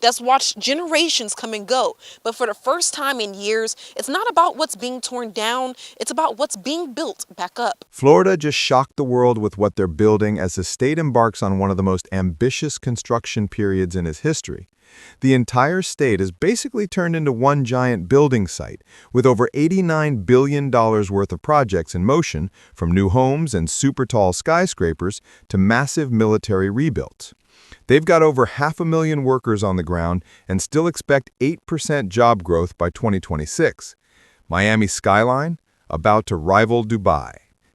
that's watched generations come and go. But for the first time in years, it's not about what's being torn down, it's about what's being built back up. Florida just shocked the world with what they're building as the state embarks on one of the most ambitious construction periods in its history. The entire state is basically turned into one giant building site, with over $89 billion worth of projects in motion, from new homes and super tall skyscrapers to massive military rebuilds. They've got over 500,000 workers on the ground and still expect 8% job growth by 2026. Miami's skyline, about to rival Dubai.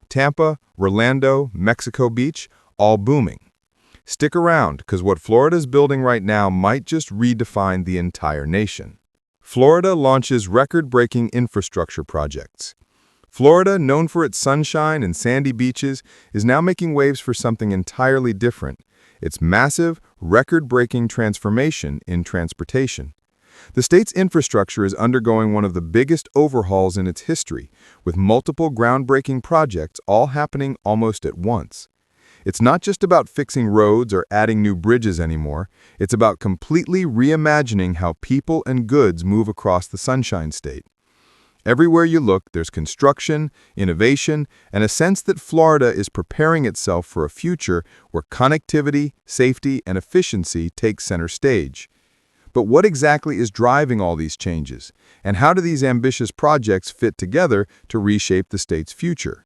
Tampa, Orlando, Mexico Beach, all booming. Stick around, because what Florida's building right now might just redefine the entire nation. Florida launches record-breaking infrastructure projects. Florida, known for its sunshine and sandy beaches, is now making waves for something entirely different. Its massive, record-breaking transformation in transportation. The state's infrastructure is undergoing one of the biggest overhauls in its history, with multiple groundbreaking projects all happening almost at once. It's not just about fixing roads or adding new bridges anymore, it's about completely reimagining how people and goods move across the Sunshine State. Everywhere you look, there's construction, innovation, and a sense that Florida is preparing itself for a future where connectivity, safety, and efficiency take center stage. But what exactly is driving all these changes, and how do these ambitious projects fit together to reshape the state's future?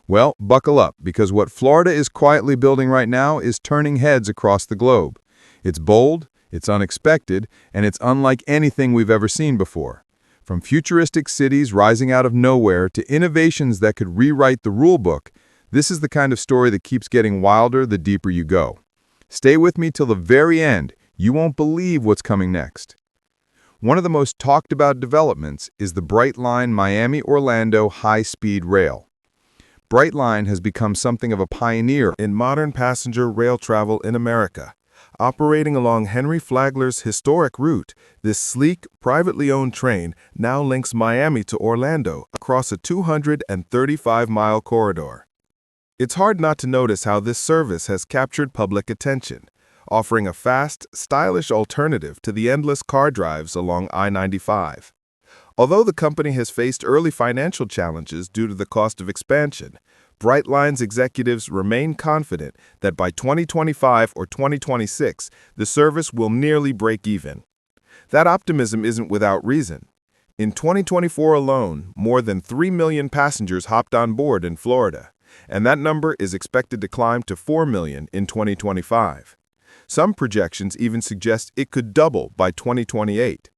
Well, buckle up, because what Florida is quietly building right now is turning heads across the globe. It's bold, it's unexpected, and it's unlike anything we've ever seen before. From futuristic cities rising out of nowhere to innovations that could rewrite the rulebook, this is the kind of story that keeps getting wilder the deeper you go. Stay with me till the very end. You won't believe what's coming next. One of the most talked about developments is the Brightline Miami-Orlando high-speed rail. Brightline has become something of a pioneer in modern passenger rail travel in America. Operating along Henry Flagler's historic route, this sleek, privately owned train now links Miami to Orlando across a 235-mile corridor. It's hard not to notice how this service has captured public attention, offering a fast, stylish alternative to the endless car drives along I-95. Although the company has faced early financial challenges due to the cost of expansion, Brightline's executives remain confident that by 2025 or 2026, the service will nearly break even. That optimism isn't without reason. In 2024 alone, more than 3 million passengers hopped on board in Florida, and that number is expected to climb to 4 million in 2025. Some projections even suggest it could double by 2028.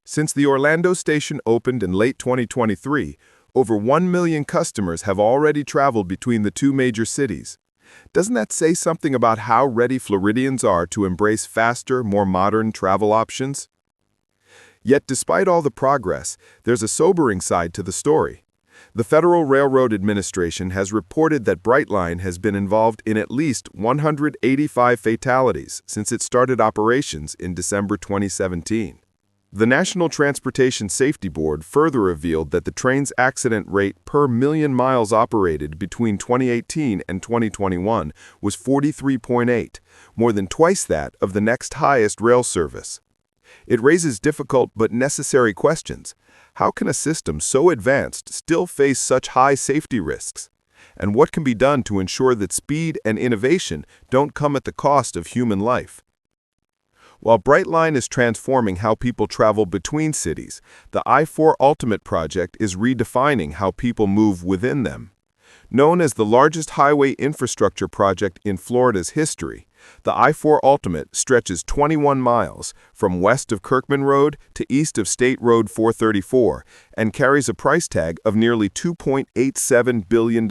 Since the Orlando station opened in late 2023, over 1 million customers have already traveled between the two major cities. Doesn't that say something about how ready Floridians are to embrace faster, more modern travel options? Yet despite all the progress, there's a sobering side to the story. The Federal Railroad Administration has reported that Brightline has been involved in at least 185 fatalities since it started operations in December 2017. The National Transportation Safety Board further revealed that the train's accident rate per million miles operated between 2018 and 2021 was 43.8, more than twice that of the next highest rail service. It raises difficult but necessary questions. How can a system so advanced still face such high safety risks? And what can be done to ensure that speed and innovation don't come at the cost of human life? While Brightline is transforming how people travel between cities, the I-4 Ultimate project is redefining how people move within them. Known as the largest highway infrastructure project in Florida's history, the I-4 Ultimate stretches 21 miles from west of Kirkman Road to east of State Road 434 and carries a price tag of nearly $2.87 billion.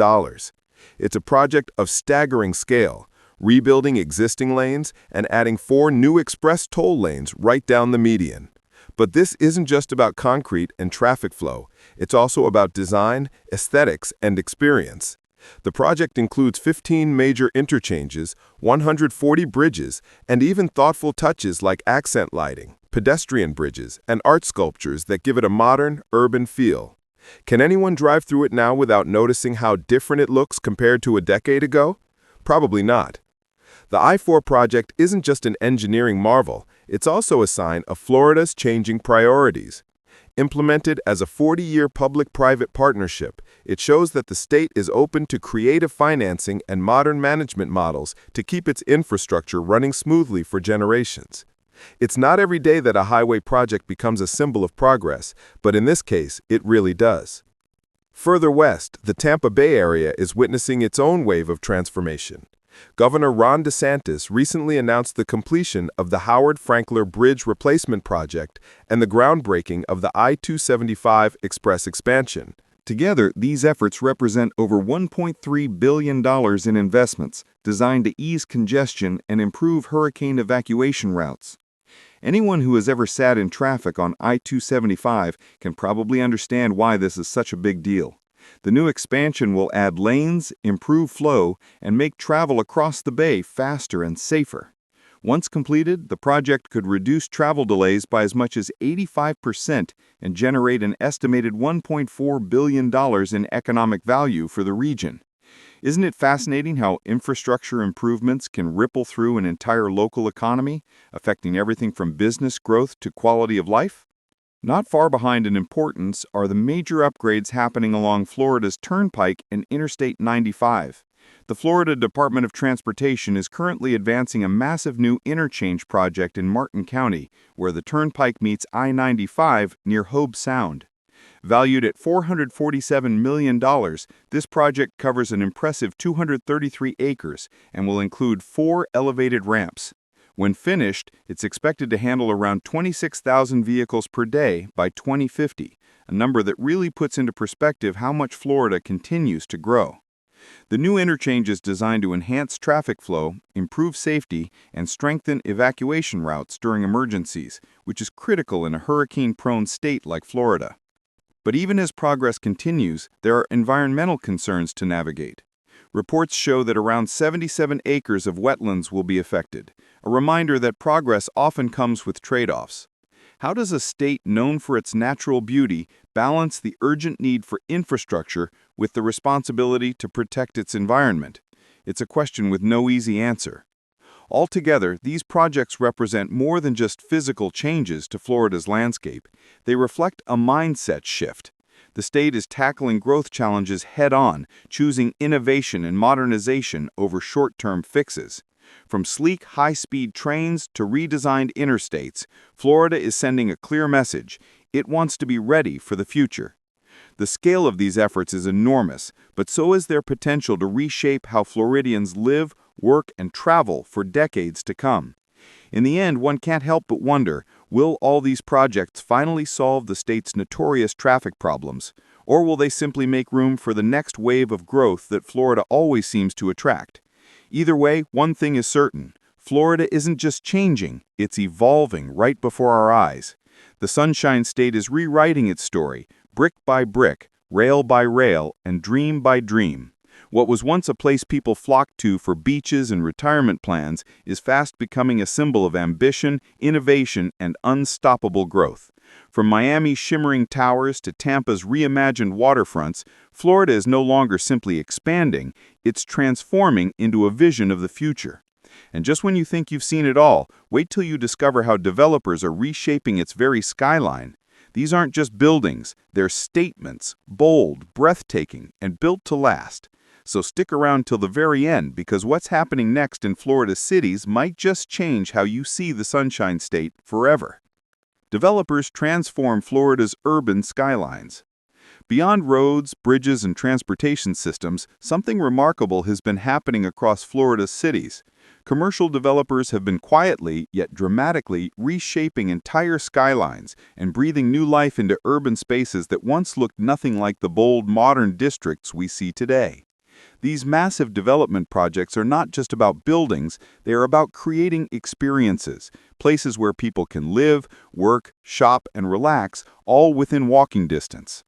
It's a project of staggering scale, rebuilding existing lanes and adding 4 new express toll lanes right down the median. But this isn't just about concrete and traffic flow. It's also about design, aesthetics, and experience. The project includes 15 major interchanges, 140 bridges, and even thoughtful touches like accent lighting, pedestrian bridges, and art sculptures that give it a modern, urban feel. Can anyone drive through it now without noticing how different it looks compared to a decade ago? Probably not. The I-4 project isn't just an engineering marvel, it's also a sign of Florida's changing priorities. Implemented as a 40-year public-private partnership, it shows that the state is open to creative financing and modern management models to keep its infrastructure running smoothly for generations. It's not every day that a highway project becomes a symbol of progress, but in this case, it really does. Further west, the Tampa Bay area is witnessing its own wave of transformation. Governor Ron DeSantis recently announced the completion of the Howard Frankler Bridge Replacement Project and the groundbreaking of the I-275 Express expansion. Together, these efforts represent over $1.3 billion in investments designed to ease congestion and improve hurricane evacuation routes. Anyone who has ever sat in traffic on I-275 can probably understand why this is such a big deal. The new expansion will add lanes, improve flow, and make travel across the bay faster and safer. Once completed, the project could reduce travel delays by as much as 85% and generate an estimated $1.4 billion in economic value for the region. Isn't it fascinating how infrastructure improvements can ripple through an entire local economy, affecting everything from business growth to quality of life? Not far behind in importance are the major upgrades happening along Florida's Turnpike and Interstate 95. The Florida Department of Transportation is currently advancing a massive new interchange project in Martin County, where the Turnpike meets I-95 near Hobe Sound. Valued at $447 million, this project covers an impressive 233 acres and will include 4 elevated ramps. When finished, it's expected to handle around 26,000 vehicles per day by 2050, a number that really puts into perspective how much Florida continues to grow. The new interchange is designed to enhance traffic flow, improve safety, and strengthen evacuation routes during emergencies, which is critical in a hurricane-prone state like Florida. But even as progress continues, there are environmental concerns to navigate. Reports show that around 77 acres of wetlands will be affected, a reminder that progress often comes with trade-offs. How does a state known for its natural beauty balance the urgent need for infrastructure with the responsibility to protect its environment? It's a question with no easy answer. Altogether, these projects represent more than just physical changes to Florida's landscape. They reflect a mindset shift. The state is tackling growth challenges head-on, choosing innovation and modernization over short-term fixes. From sleek, high-speed trains to redesigned interstates, Florida is sending a clear message. It wants to be ready for the future. The scale of these efforts is enormous, but so is their potential to reshape how Floridians live, work, and travel for decades to come. In the end, one can't help but wonder, will all these projects finally solve the state's notorious traffic problems, or will they simply make room for the next wave of growth that Florida always seems to attract? Either way, one thing is certain. Florida isn't just changing, it's evolving right before our eyes. The Sunshine State is rewriting its story, brick by brick, rail by rail, and dream by dream. What was once a place people flocked to for beaches and retirement plans is fast becoming a symbol of ambition, innovation, and unstoppable growth. From Miami's shimmering towers to Tampa's reimagined waterfronts, Florida is no longer simply expanding, it's transforming into a vision of the future. And just when you think you've seen it all, wait till you discover how developers are reshaping its very skyline. These aren't just buildings, they're statements, bold, breathtaking, and built to last. So stick around till the very end, because what's happening next in Florida's cities might just change how you see the Sunshine State forever. Developers transform Florida's urban skylines. Beyond roads, bridges, and transportation systems, something remarkable has been happening across Florida's cities. Commercial developers have been quietly, yet dramatically, reshaping entire skylines and breathing new life into urban spaces that once looked nothing like the bold, modern districts we see today. These massive development projects are not just about buildings, they are about creating experiences, places where people can live, work, shop, and relax, all within walking distance.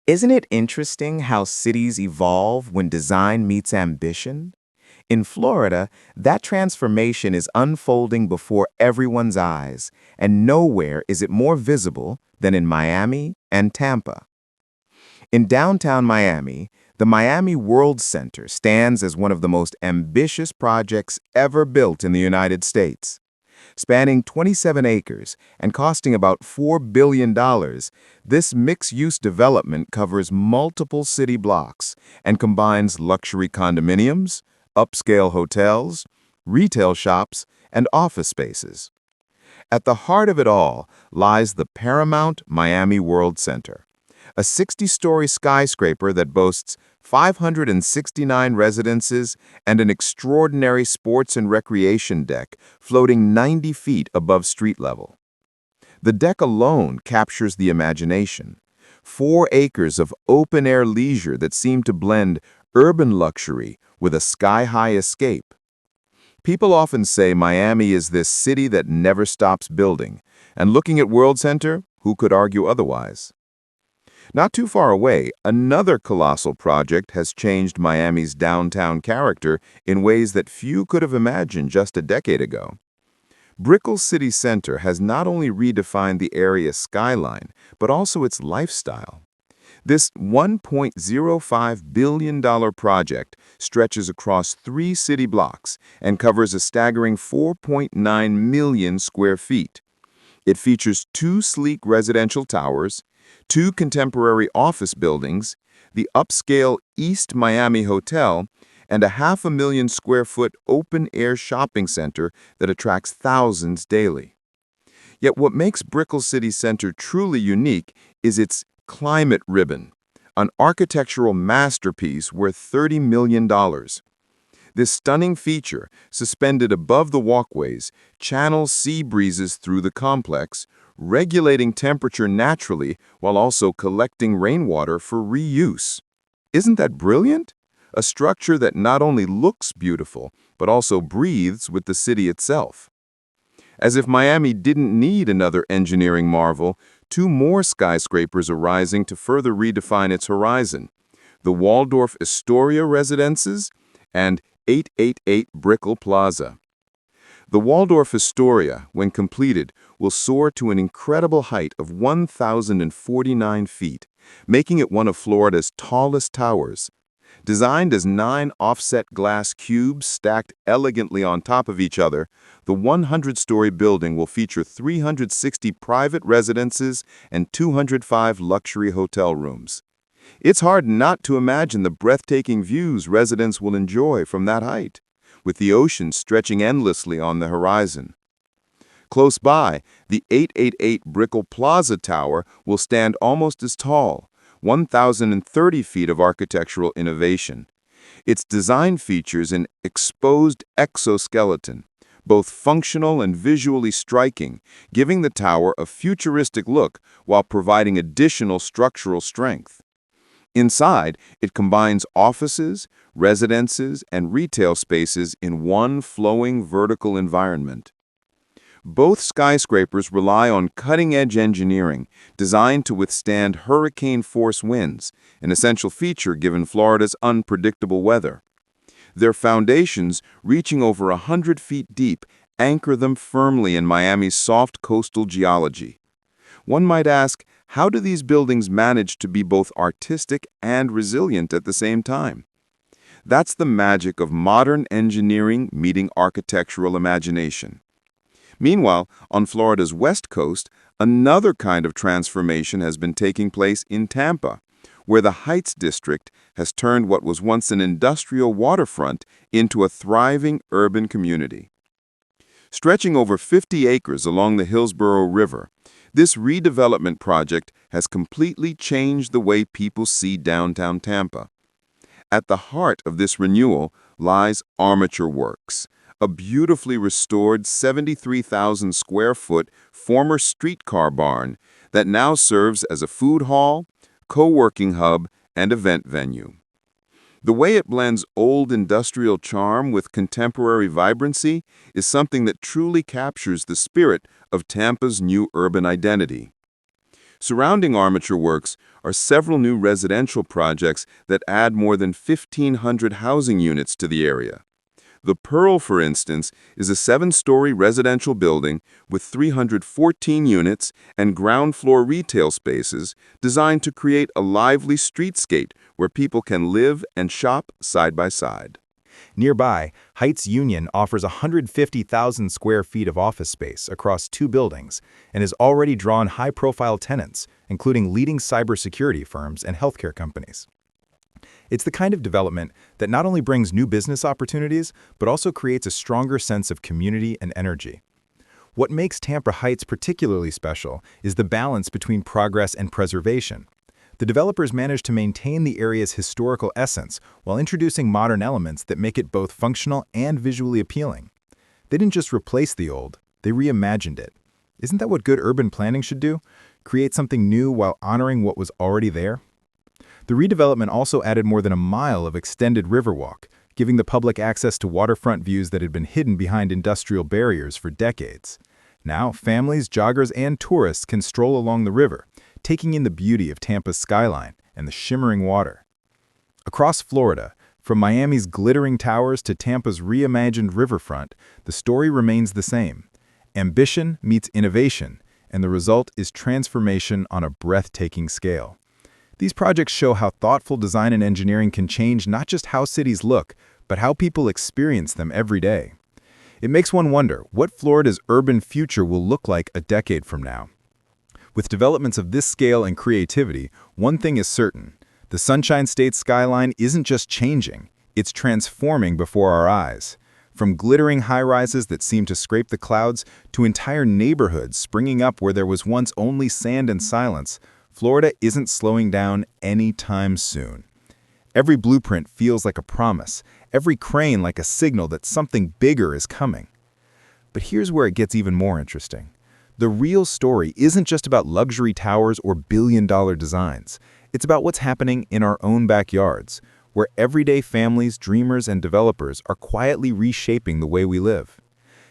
Isn't it interesting how cities evolve when design meets ambition? In Florida, that transformation is unfolding before everyone's eyes, and nowhere is it more visible, than in Miami and Tampa. In downtown Miami, the Miami World Center stands as one of the most ambitious projects ever built in the United States. Spanning 27 acres and costing about $4 billion, this mixed-use development covers multiple city blocks and combines luxury condominiums, upscale hotels, retail shops, and office spaces. At the heart of it all lies the Paramount Miami World Center, a 60-story skyscraper that boasts 569 residences and an extraordinary sports and recreation deck floating 90 feet above street level. The deck alone captures the imagination. 4 acres of open-air leisure that seem to blend urban luxury with a sky-high escape. People often say Miami is this city that never stops building, and looking at World Center, who could argue otherwise? Not too far away, another colossal project has changed Miami's downtown character in ways that few could have imagined just a decade ago. Brickell City Center has not only redefined the area's skyline, but also its lifestyle. This $1.05 billion project stretches across 3 city blocks and covers a staggering 4.9 million square feet. It features 2 sleek residential towers, 2 contemporary office buildings, the upscale East Miami Hotel, and a 500,000 square foot open-air shopping center that attracts thousands daily. Yet what makes Brickell City Center truly unique is its Climate Ribbon, an architectural masterpiece worth $30 million. This stunning feature, suspended above the walkways, channels sea breezes through the complex, regulating temperature naturally while also collecting rainwater for reuse. Isn't that brilliant? A structure that not only looks beautiful, but also breathes with the city itself. As if Miami didn't need another engineering marvel, 2 more skyscrapers are rising to further redefine its horizon: the Waldorf Astoria Residences and 888 Brickell Plaza. The Waldorf Astoria, when completed, will soar to an incredible height of 1,049 feet, making it one of Florida's tallest towers. Designed as 9 offset glass cubes stacked elegantly on top of each other, the 100-story building will feature 360 private residences and 205 luxury hotel rooms. It's hard not to imagine the breathtaking views residents will enjoy from that height, with the ocean stretching endlessly on the horizon. Close by, the 888 Brickell Plaza Tower will stand almost as tall, 1,030 feet of architectural innovation. Its design features an exposed exoskeleton, both functional and visually striking, giving the tower a futuristic look while providing additional structural strength. Inside, it combines offices, residences, and retail spaces in one flowing vertical environment. Both skyscrapers rely on cutting-edge engineering designed to withstand hurricane-force winds, an essential feature given Florida's unpredictable weather. Their foundations, reaching over 100 feet deep, anchor them firmly in Miami's soft coastal geology. One might ask, how do these buildings manage to be both artistic and resilient at the same time? That's the magic of modern engineering meeting architectural imagination. Meanwhile, on Florida's west coast, another kind of transformation has been taking place in Tampa, where the Heights District has turned what was once an industrial waterfront into a thriving urban community. Stretching over 50 acres along the Hillsborough River, this redevelopment project has completely changed the way people see downtown Tampa. At the heart of this renewal lies Armature Works, a beautifully restored 73,000 square foot former streetcar barn that now serves as a food hall, co-working hub, and event venue. The way it blends old industrial charm with contemporary vibrancy is something that truly captures the spirit of Tampa's new urban identity. Surrounding Armature Works are several new residential projects that add more than 1,500 housing units to the area. The Pearl, for instance, is a 7-story residential building with 314 units and ground floor retail spaces designed to create a lively streetscape where people can live and shop side by side. Nearby, Heights Union offers 150,000 square feet of office space across 2 buildings and has already drawn high-profile tenants, including leading cybersecurity firms and healthcare companies. It's the kind of development that not only brings new business opportunities, but also creates a stronger sense of community and energy. What makes Tampa Heights particularly special is the balance between progress and preservation. The developers managed to maintain the area's historical essence while introducing modern elements that make it both functional and visually appealing. They didn't just replace the old, they reimagined it. Isn't that what good urban planning should do? Create something new while honoring what was already there? The redevelopment also added more than a mile of extended riverwalk, giving the public access to waterfront views that had been hidden behind industrial barriers for decades. Now, families, joggers, and tourists can stroll along the river, taking in the beauty of Tampa's skyline and the shimmering water. Across Florida, from Miami's glittering towers to Tampa's reimagined riverfront, the story remains the same. Ambition meets innovation, and the result is transformation on a breathtaking scale. These projects show how thoughtful design and engineering can change not just how cities look, but how people experience them every day. It makes one wonder what Florida's urban future will look like a decade from now. With developments of this scale and creativity, one thing is certain. The Sunshine State skyline isn't just changing, it's transforming before our eyes. From glittering high-rises that seem to scrape the clouds to entire neighborhoods springing up where there was once only sand and silence, Florida isn't slowing down anytime soon. Every blueprint feels like a promise, every crane like a signal that something bigger is coming. But here's where it gets even more interesting. The real story isn't just about luxury towers or billion-dollar designs. It's about what's happening in our own backyards, where everyday families, dreamers, and developers are quietly reshaping the way we live.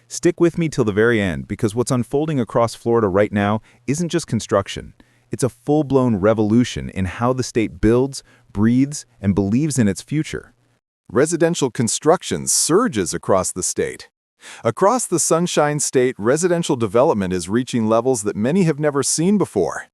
Stick with me till the very end, because what's unfolding across Florida right now isn't just construction. It's a full-blown revolution in how the state builds, breathes, and believes in its future. Residential construction surges across the state. Across the Sunshine State, residential development is reaching levels that many have never seen before.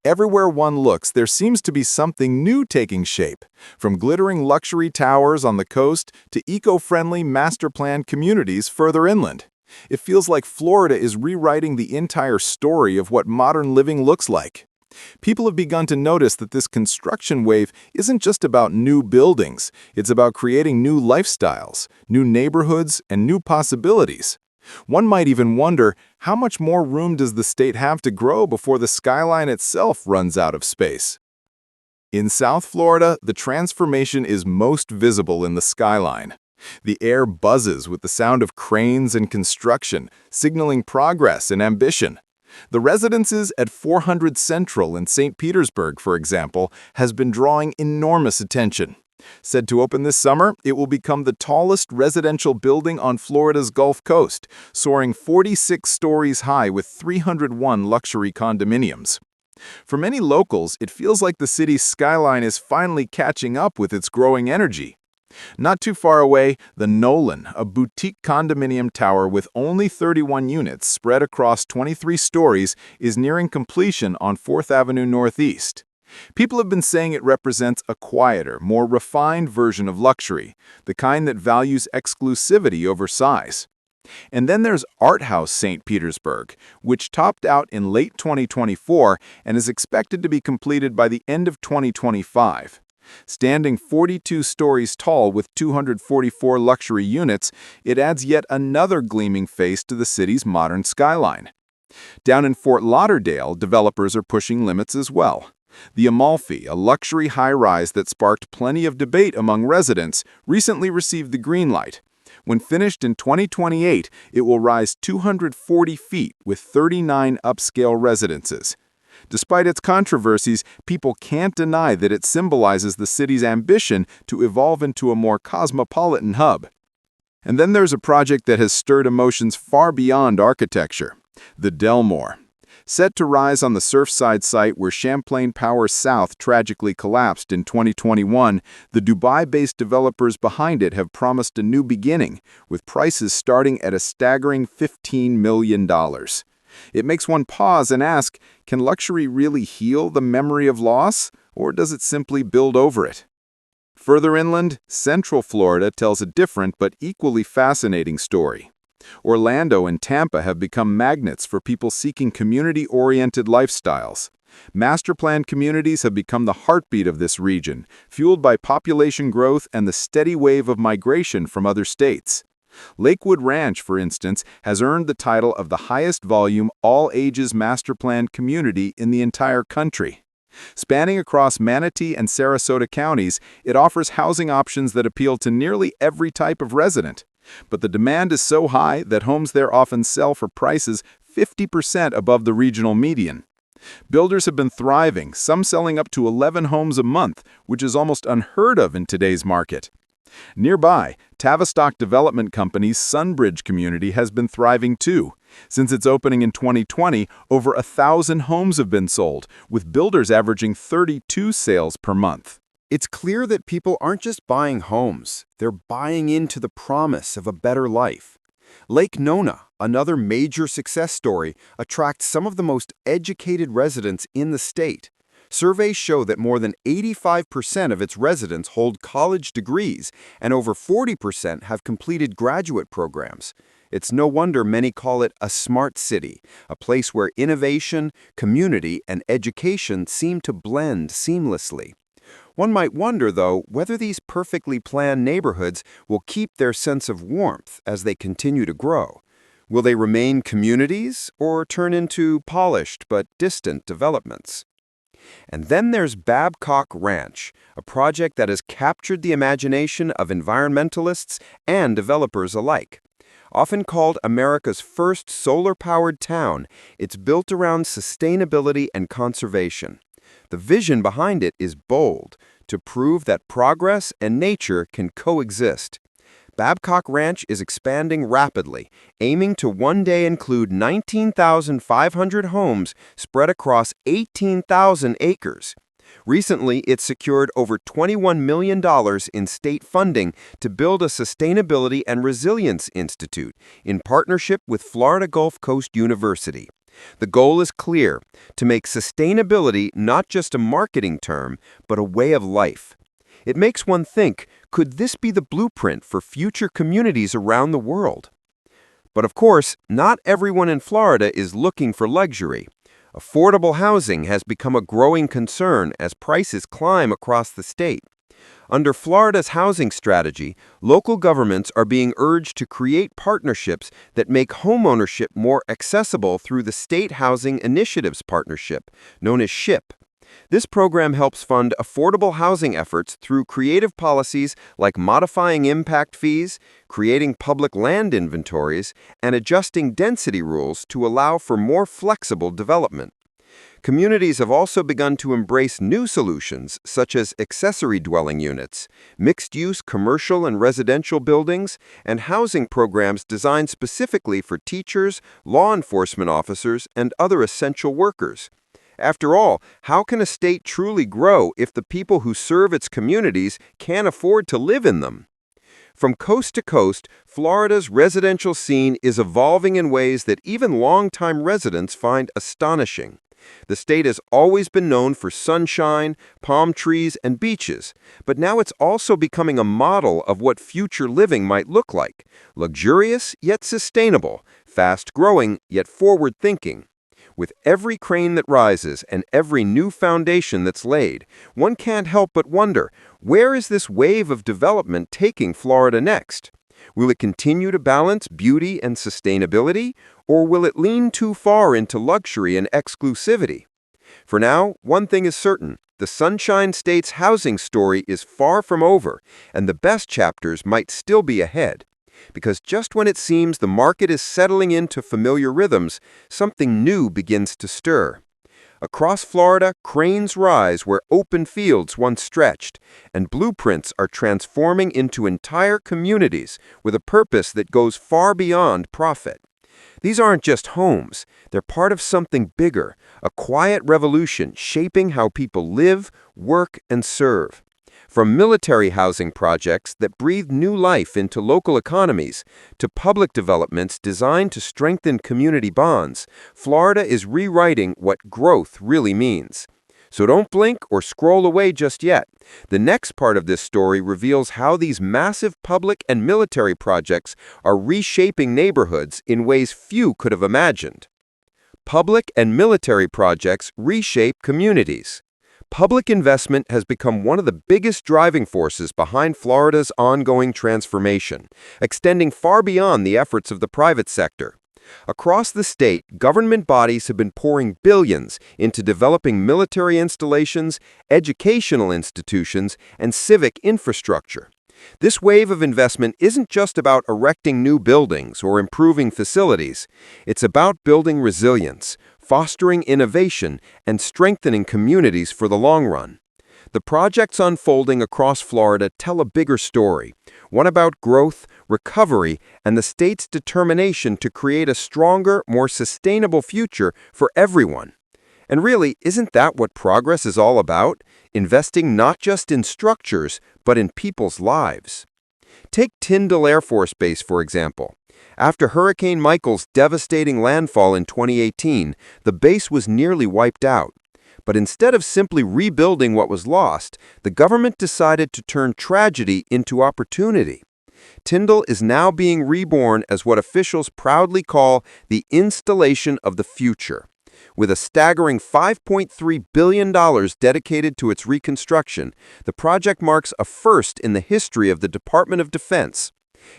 Everywhere one looks, there seems to be something new taking shape, from glittering luxury towers on the coast to eco-friendly master-planned communities further inland. It feels like Florida is rewriting the entire story of what modern living looks like. People have begun to notice that this construction wave isn't just about new buildings, it's about creating new lifestyles, new neighborhoods, and new possibilities. One might even wonder, how much more room does the state have to grow before the skyline itself runs out of space? In South Florida, the transformation is most visible in the skyline. The air buzzes with the sound of cranes and construction, signaling progress and ambition. The residences at 400 Central in St. Petersburg, for example, has been drawing enormous attention. Said to open this summer, it will become the tallest residential building on Florida's Gulf Coast, soaring 46 stories high with 301 luxury condominiums. For many locals, it feels like the city's skyline is finally catching up with its growing energy. Not too far away, the Nolan, a boutique condominium tower with only 31 units spread across 23 stories, is nearing completion on 4th Avenue Northeast. People have been saying it represents a quieter, more refined version of luxury, the kind that values exclusivity over size. And then there's Art House St. Petersburg, which topped out in late 2024 and is expected to be completed by the end of 2025. Standing 42 stories tall with 244 luxury units, it adds yet another gleaming face to the city's modern skyline. Down in Fort Lauderdale, developers are pushing limits as well. The Amalfi, a luxury high-rise that sparked plenty of debate among residents, recently received the green light. When finished in 2028, it will rise 240 feet with 39 upscale residences. Despite its controversies, people can't deny that it symbolizes the city's ambition to evolve into a more cosmopolitan hub. And then there's a project that has stirred emotions far beyond architecture, the Delmore. Set to rise on the Surfside site where Champlain Power South tragically collapsed in 2021, the Dubai-based developers behind it have promised a new beginning, with prices starting at a staggering $15 million. It makes one pause and ask, can luxury really heal the memory of loss, or does it simply build over it? Further inland, Central Florida tells a different but equally fascinating story. Orlando and Tampa have become magnets for people seeking community-oriented lifestyles. Master-planned communities have become the heartbeat of this region, fueled by population growth and the steady wave of migration from other states. Lakewood Ranch, for instance, has earned the title of the highest-volume, all-ages master-planned community in the entire country. Spanning across Manatee and Sarasota counties, it offers housing options that appeal to nearly every type of resident. But the demand is so high that homes there often sell for prices 50% above the regional median. Builders have been thriving, some selling up to 11 homes a month, which is almost unheard of in today's market. Nearby, Tavistock Development Company's Sunbridge community has been thriving too. Since its opening in 2020, over 1,000 homes have been sold, with builders averaging 32 sales per month. It's clear that people aren't just buying homes, they're buying into the promise of a better life. Lake Nona, another major success story, attracts some of the most educated residents in the state. Surveys show that more than 85% of its residents hold college degrees, and over 40% have completed graduate programs. It's no wonder many call it a smart city, a place where innovation, community, and education seem to blend seamlessly. One might wonder, though, whether these perfectly planned neighborhoods will keep their sense of warmth as they continue to grow. Will they remain communities or turn into polished but distant developments? And then there's Babcock Ranch, a project that has captured the imagination of environmentalists and developers alike. Often called America's first solar-powered town, it's built around sustainability and conservation. The vision behind it is bold, to prove that progress and nature can coexist. Babcock Ranch is expanding rapidly, aiming to one day include 19,500 homes spread across 18,000 acres. Recently, it secured over $21 million in state funding to build a Sustainability and Resilience Institute in partnership with Florida Gulf Coast University. The goal is clear, to make sustainability not just a marketing term, but a way of life. It makes one think, could this be the blueprint for future communities around the world? But of course, not everyone in Florida is looking for luxury. Affordable housing has become a growing concern as prices climb across the state. Under Florida's housing strategy, local governments are being urged to create partnerships that make homeownership more accessible through the State Housing Initiatives Partnership, known as SHIP. This program helps fund affordable housing efforts through creative policies like modifying impact fees, creating public land inventories, and adjusting density rules to allow for more flexible development. Communities have also begun to embrace new solutions such as accessory dwelling units, mixed-use commercial and residential buildings, and housing programs designed specifically for teachers, law enforcement officers, and other essential workers. After all, how can a state truly grow if the people who serve its communities can't afford to live in them? From coast to coast, Florida's residential scene is evolving in ways that even longtime residents find astonishing. The state has always been known for sunshine, palm trees, and beaches, but now it's also becoming a model of what future living might look like: luxurious yet sustainable, fast-growing yet forward-thinking. With every crane that rises and every new foundation that's laid, one can't help but wonder, where is this wave of development taking Florida next? Will it continue to balance beauty and sustainability, or will it lean too far into luxury and exclusivity? For now, one thing is certain: the Sunshine State's housing story is far from over, and the best chapters might still be ahead. Because just when it seems the market is settling into familiar rhythms, something new begins to stir. Across Florida, cranes rise where open fields once stretched, and blueprints are transforming into entire communities with a purpose that goes far beyond profit. These aren't just homes. They're part of something bigger, a quiet revolution shaping how people live, work, and serve. From military housing projects that breathe new life into local economies to public developments designed to strengthen community bonds, Florida is rewriting what growth really means. So don't blink or scroll away just yet. The next part of this story reveals how these massive public and military projects are reshaping neighborhoods in ways few could have imagined. Public and military projects reshape communities. Public investment has become one of the biggest driving forces behind Florida's ongoing transformation, extending far beyond the efforts of the private sector. Across the state, government bodies have been pouring billions into developing military installations, educational institutions, and civic infrastructure. This wave of investment isn't just about erecting new buildings or improving facilities. It's about building resilience, fostering innovation, and strengthening communities for the long run. The projects unfolding across Florida tell a bigger story, one about growth, recovery, and the state's determination to create a stronger, more sustainable future for everyone. And really, isn't that what progress is all about? Investing not just in structures, but in people's lives. Take Tyndall Air Force Base, for example. After Hurricane Michael's devastating landfall in 2018, the base was nearly wiped out. But instead of simply rebuilding what was lost, the government decided to turn tragedy into opportunity. Tyndall is now being reborn as what officials proudly call the installation of the future. With a staggering $5.3 billion dedicated to its reconstruction, the project marks a first in the history of the Department of Defense.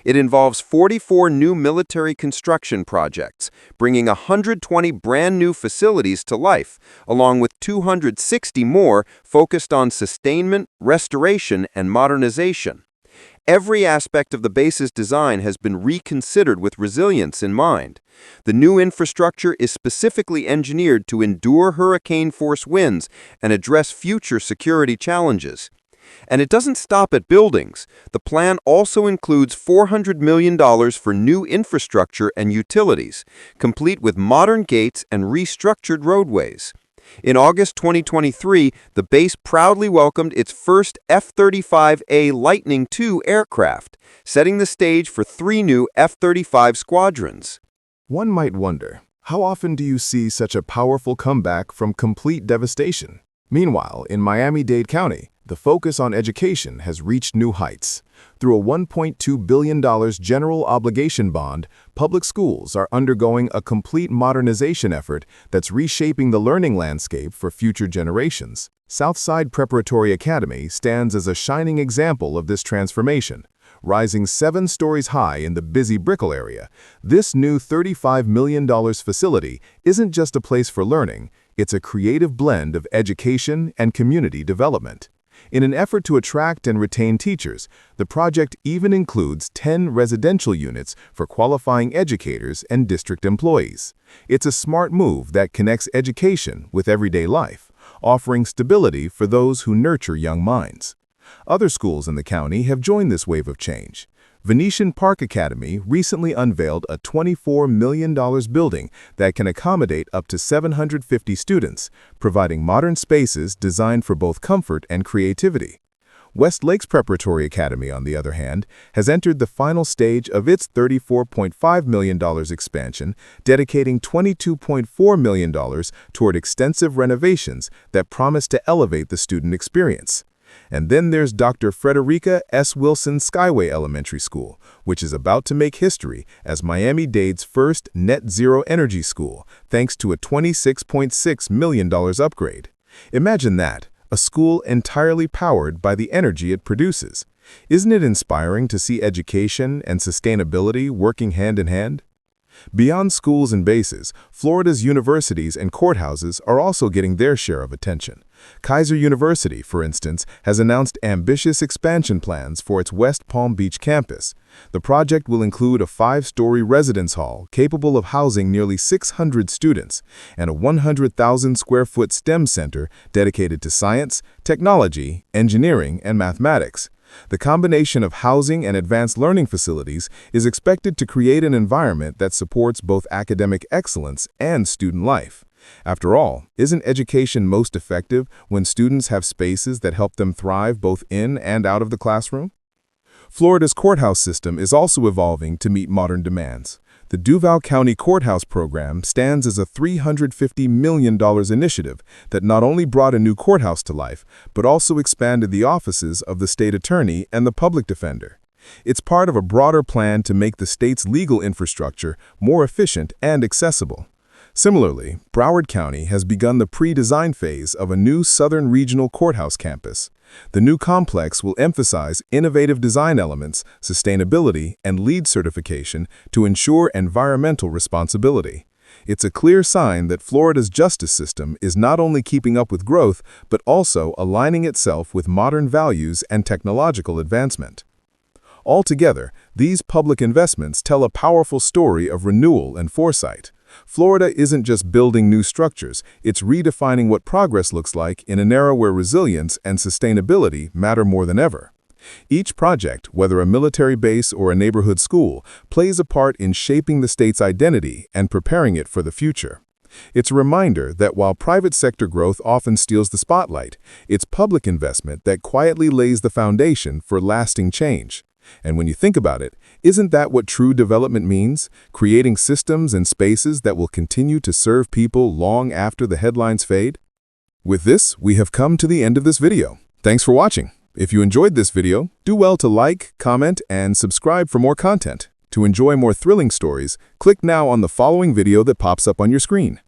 It involves 44 new military construction projects, bringing 120 brand new facilities to life, along with 260 more focused on sustainment, restoration, and modernization. Every aspect of the base's design has been reconsidered with resilience in mind. The new infrastructure is specifically engineered to endure hurricane-force winds and address future security challenges. And it doesn't stop at buildings. The plan also includes $400 million for new infrastructure and utilities, complete with modern gates and restructured roadways. In August 2023, the base proudly welcomed its first F-35A Lightning II aircraft, setting the stage for 3 new F-35 squadrons. One might wonder, how often do you see such a powerful comeback from complete devastation? Meanwhile, in Miami-Dade County, the focus on education has reached new heights. Through a $1.2 billion general obligation bond, public schools are undergoing a complete modernization effort that's reshaping the learning landscape for future generations. Southside Preparatory Academy stands as a shining example of this transformation. Rising 7 stories high in the busy Brickell area, this new $35 million facility isn't just a place for learning, it's a creative blend of education and community development. In an effort to attract and retain teachers, the project even includes 10 residential units for qualifying educators and district employees. It's a smart move that connects education with everyday life, offering stability for those who nurture young minds. Other schools in the county have joined this wave of change. Venetian Park Academy recently unveiled a $24 million building that can accommodate up to 750 students, providing modern spaces designed for both comfort and creativity. West Lakes Preparatory Academy, on the other hand, has entered the final stage of its $34.5 million expansion, dedicating $22.4 million toward extensive renovations that promise to elevate the student experience. And then there's Dr. Frederica S. Wilson Skyway Elementary School, which is about to make history as Miami-Dade's first net-zero energy school, thanks to a $26.6 million upgrade. Imagine that, a school entirely powered by the energy it produces. Isn't it inspiring to see education and sustainability working hand in hand? Beyond schools and bases, Florida's universities and courthouses are also getting their share of attention. Kaiser University, for instance, has announced ambitious expansion plans for its West Palm Beach campus. The project will include a 5-story residence hall capable of housing nearly 600 students and a 100,000-square-foot STEM center dedicated to science, technology, engineering, and mathematics. The combination of housing and advanced learning facilities is expected to create an environment that supports both academic excellence and student life. After all, isn't education most effective when students have spaces that help them thrive both in and out of the classroom? Florida's courthouse system is also evolving to meet modern demands. The Duval County Courthouse Program stands as a $350 million initiative that not only brought a new courthouse to life, but also expanded the offices of the state attorney and the public defender. It's part of a broader plan to make the state's legal infrastructure more efficient and accessible. Similarly, Broward County has begun the pre-design phase of a new Southern Regional Courthouse campus. The new complex will emphasize innovative design elements, sustainability, and LEED certification to ensure environmental responsibility. It's a clear sign that Florida's justice system is not only keeping up with growth, but also aligning itself with modern values and technological advancement. Altogether, these public investments tell a powerful story of renewal and foresight. Florida isn't just building new structures, it's redefining what progress looks like in an era where resilience and sustainability matter more than ever. Each project, whether a military base or a neighborhood school, plays a part in shaping the state's identity and preparing it for the future. It's a reminder that while private sector growth often steals the spotlight, it's public investment that quietly lays the foundation for lasting change. And when you think about it, isn't that what true development means? Creating systems and spaces that will continue to serve people long after the headlines fade? With this, we have come to the end of this video. Thanks for watching. If you enjoyed this video, do well to like, comment, and subscribe for more content. To enjoy more thrilling stories, click now on the following video that pops up on your screen.